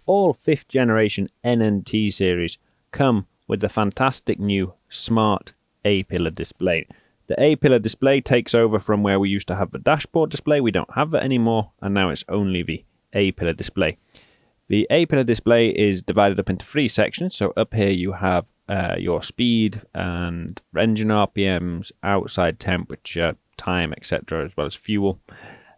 all 5th generation NNT series come with the fantastic new smart Apillar display. The Apillar display takes over from where we used to have the dashboard display. We don't have that anymore, and now it's only the Apillar display. The Apillar display is divided up into 3 sections. So up here you have your speed and engine RPMs, outside temperature, time, etc., as well as fuel.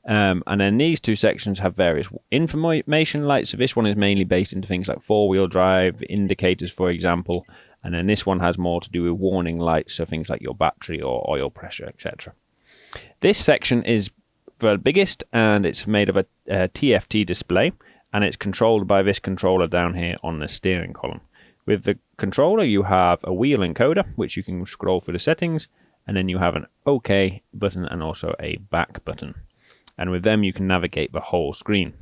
And then these 2 sections have various information lights. So this one is mainly based into things like 4-wheel drive, indicators, for example. And then this one has more to do with warning lights, so things like your battery or oil pressure, etc. This section is the biggest, and it's made of a TFT display, and it's controlled by this controller down here on the steering column. With the controller, you have a wheel encoder, which you can scroll through the settings, and then you have an OK button and also a back button. And with them, you can navigate the whole screen.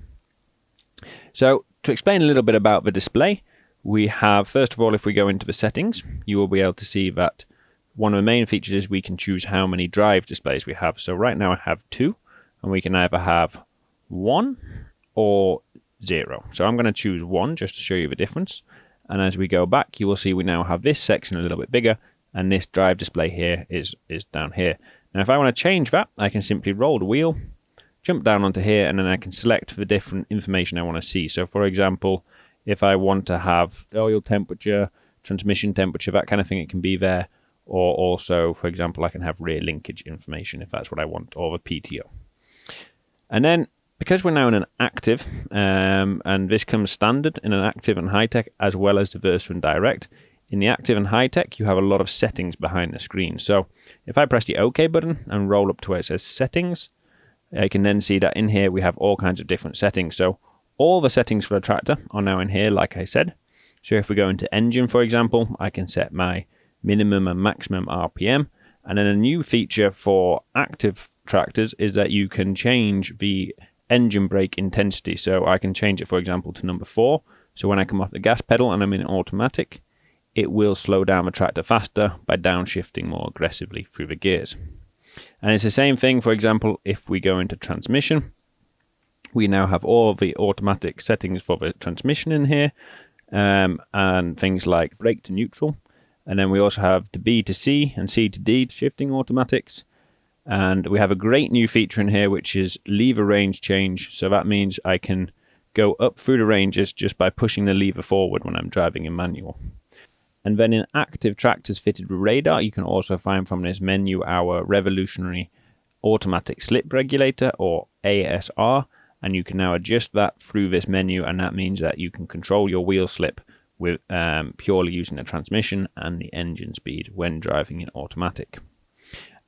So to explain a little bit about the display, we have, first of all, if we go into the settings, you will be able to see that one of the main features is we can choose how many drive displays we have. So right now I have 2, and we can either have 1 or 0. So I'm going to choose 1 just to show you the difference. And as we go back, you will see we now have this section a little bit bigger, and this drive display here is down here. Now if I want to change that, I can simply roll the wheel, jump down onto here, and then I can select the different information I want to see. So for example, if I want to have oil temperature, transmission temperature, that kind of thing, it can be there. Or also, for example, I can have rear linkage information if that's what I want, or the PTO. And then, because we're now in an active, and this comes standard in an active and high-tech, as well as the Versa and Direct. In the active and high-tech, you have a lot of settings behind the screen. So if I press the OK button and roll up to where it says settings, I can then see that in here we have all kinds of different settings. So all the settings for the tractor are now in here, like I said. So if we go into engine, for example, I can set my minimum and maximum RPM. And then a new feature for active tractors is that you can change the engine brake intensity. So I can change it, for example, to number 4. So when I come off the gas pedal and I'm in automatic, it will slow down the tractor faster by downshifting more aggressively through the gears. And it's the same thing, for example, if we go into transmission. We now have all the automatic settings for the transmission in here, and things like brake to neutral. And then we also have the B to C and C to D shifting automatics. And we have a great new feature in here, which is lever range change. So that means I can go up through the ranges just by pushing the lever forward when I'm driving in manual. And then in active tractors fitted with radar, you can also find from this menu our revolutionary automatic slip regulator, or ASR. And you can now adjust that through this menu, and that means that you can control your wheel slip with purely using the transmission and the engine speed when driving in automatic.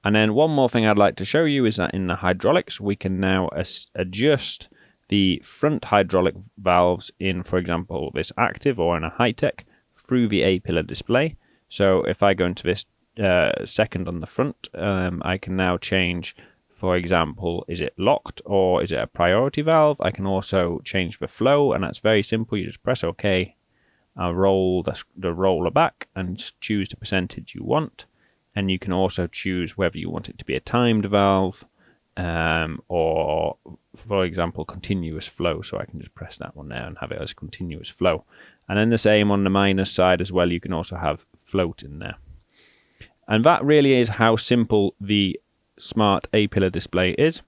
And then one more thing I'd like to show you is that in the hydraulics, we can now adjust the front hydraulic valves in, for example, this active or in a high-tech through the Apillar display. So if I go into this second on the front, I can now change, for example, is it locked or is it a priority valve? I can also change the flow, and that's very simple. You just press OK. I'll roll the roller back and choose the percentage you want. And you can also choose whether you want it to be a timed valve or, for example, continuous flow. So I can just press that one there and have it as continuous flow. And then the same on the minus side as well. You can also have float in there. And that really is how simple the smart Apillar display is.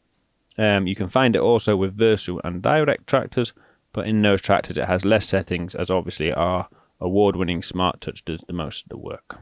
You can find it also with Versa and Direct tractors, but in those tractors it has less settings, as obviously our award-winning Smart Touch does the most of the work.